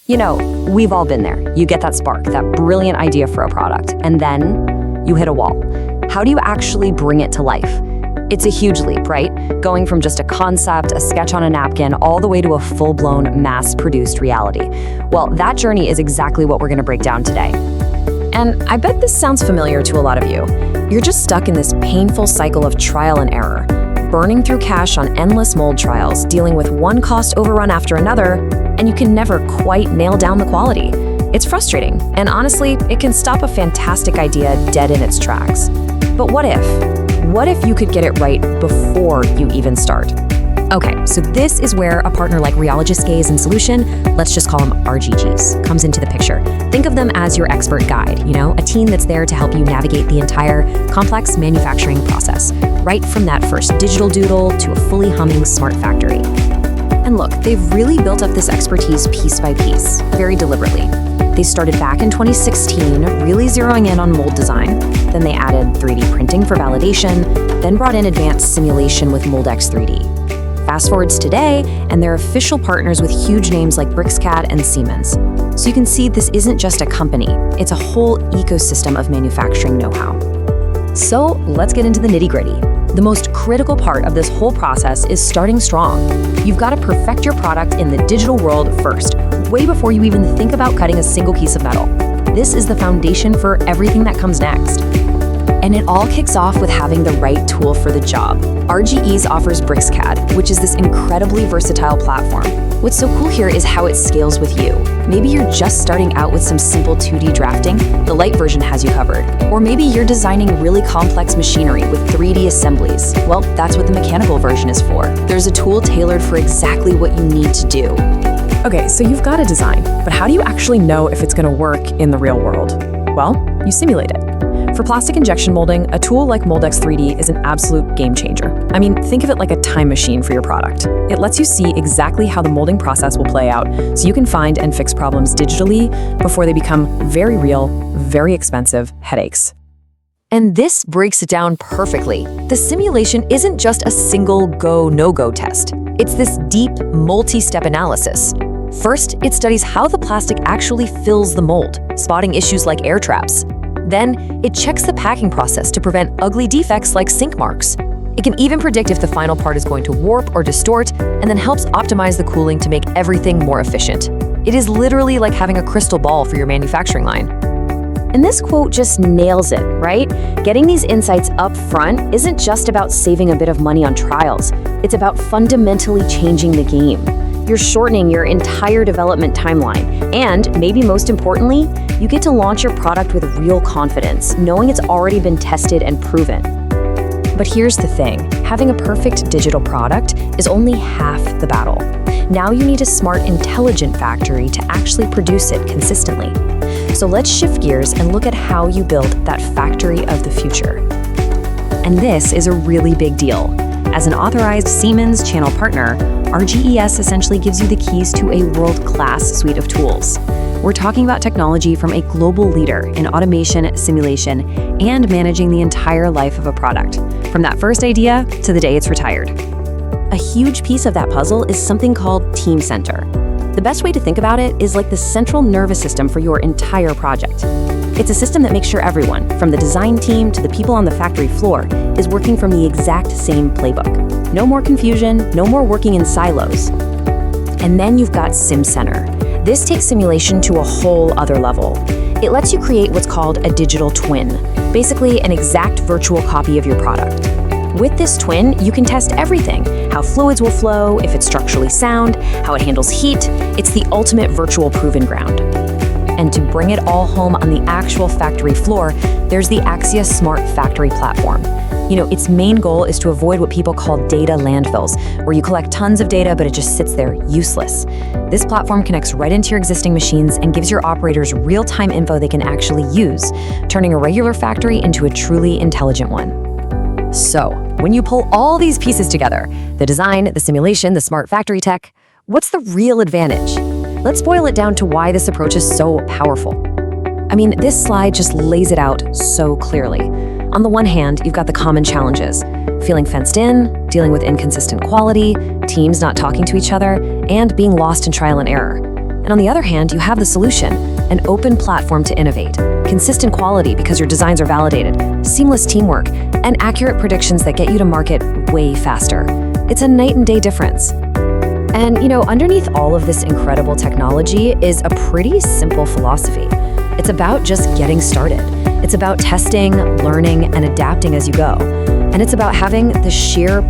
You know, we've all been there. You get that spark, that brilliant idea for a product, and then you hit a wall. How do you actually bring it to life? It's a huge leap, right? Going from just a concept, a sketch on a napkin, all the way to a full-blown, mass-produced reality. Well, that journey is exactly what we're gonna break down today. And I bet this sounds familiar to a lot of you. You're just stuck in this painful cycle of trial and error, burning through cash on endless mold trials, dealing with one cost overrun after another, and you can never quite nail down the quality. It's frustrating, and honestly, it can stop a fantastic idea dead in its tracks. But what if? What if you could get it right before you even start? Okay, so this is where a partner like Rheologist Gaze and Solution, let's just call them RGGs, comes into the picture. Think of them as your expert guide, a team that's there to help you navigate the entire complex manufacturing process, right from that first digital doodle to a fully humming smart factory. And look, they've really built up this expertise piece by piece, very deliberately. They started back in 2016, really zeroing in on mold design. Then they added 3D printing for validation, then brought in advanced simulation with Mold-X 3D. Fast forward to today, and they're official partners with huge names like BricsCAD and Siemens. So you can see this isn't just a company, it's a whole ecosystem of manufacturing know-how. So let's get into the nitty-gritty. The most critical part of this whole process is starting strong. You've got to perfect your product in the digital world first, way before you even think about cutting a single piece of metal. This is the foundation for everything that comes next. And it all kicks off with having the right tool for the job. RGE's offers BricsCAD, which is this incredibly versatile platform. What's so cool here is how it scales with you. Maybe you're just starting out with some simple 2D drafting, the light version has you covered. Or maybe you're designing really complex machinery with 3D assemblies. Well, that's what the mechanical version is for. There's a tool tailored for exactly what you need to do. Okay, so you've got a design, but how do you actually know if it's going to work in the real world? Well, you simulate it. For plastic injection molding, a tool like Mold-X 3D is an absolute game changer. I mean, think of it like a time machine for your product. It lets you see exactly how the molding process will play out, so you can find and fix problems digitally before they become very real, very expensive headaches. And this breaks it down perfectly. The simulation isn't just a single go, no-go test. It's this deep, multi-step analysis. First, it studies how the plastic actually fills the mold, spotting issues like air traps. Then, it checks the packing process to prevent ugly defects like sink marks. It can even predict if the final part is going to warp or distort, and then helps optimize the cooling to make everything more efficient. It is literally like having a crystal ball for your manufacturing line. And this quote just nails it, right? Getting these insights up front isn't just about saving a bit of money on trials. It's about fundamentally changing the game. You're shortening your entire development timeline. And maybe most importantly, you get to launch your product with real confidence, knowing it's already been tested and proven. But here's the thing, having a perfect digital product is only half the battle. Now you need a smart, intelligent factory to actually produce it consistently. So let's shift gears and look at how you build that factory of the future. And this is a really big deal. As an authorized Siemens channel partner, RGES essentially gives you the keys to a world-class suite of tools. We're talking about technology from a global leader in automation, simulation, and managing the entire life of a product, from that first idea to the day it's retired. A huge piece of that puzzle is something called Teamcenter. The best way to think about it is like the central nervous system for your entire project. It's a system that makes sure everyone, from the design team to the people on the factory floor, is working from the exact same playbook. No more confusion, no more working in silos. And then you've got SimCenter. This takes simulation to a whole other level. It lets you create what's called a digital twin, basically an exact virtual copy of your product. With this twin, you can test everything: how fluids will flow, if it's structurally sound, how it handles heat. It's the ultimate virtual proving ground. And to bring it all home on the actual factory floor, there's the Axia Smart Factory platform. Its main goal is to avoid what people call data landfills, where you collect tons of data, but it just sits there useless. This platform connects right into your existing machines and gives your operators real-time info they can actually use, turning a regular factory into a truly intelligent one. So, when you pull all these pieces together, the design, the simulation, the smart factory tech, what's the real advantage? Let's boil it down to why this approach is so powerful. I mean, this slide just lays it out so clearly. On the one hand, you've got the common challenges: feeling fenced in, dealing with inconsistent quality, teams not talking to each other, and being lost in trial and error. And on the other hand, you have the solution, an open platform to innovate, consistent quality because your designs are validated, seamless teamwork, and accurate predictions that get you to market way faster. It's a night and day difference. And, underneath all of this incredible technology is a pretty simple philosophy. It's about just getting started. It's about testing, learning, and adapting as you go. And it's about having the sheer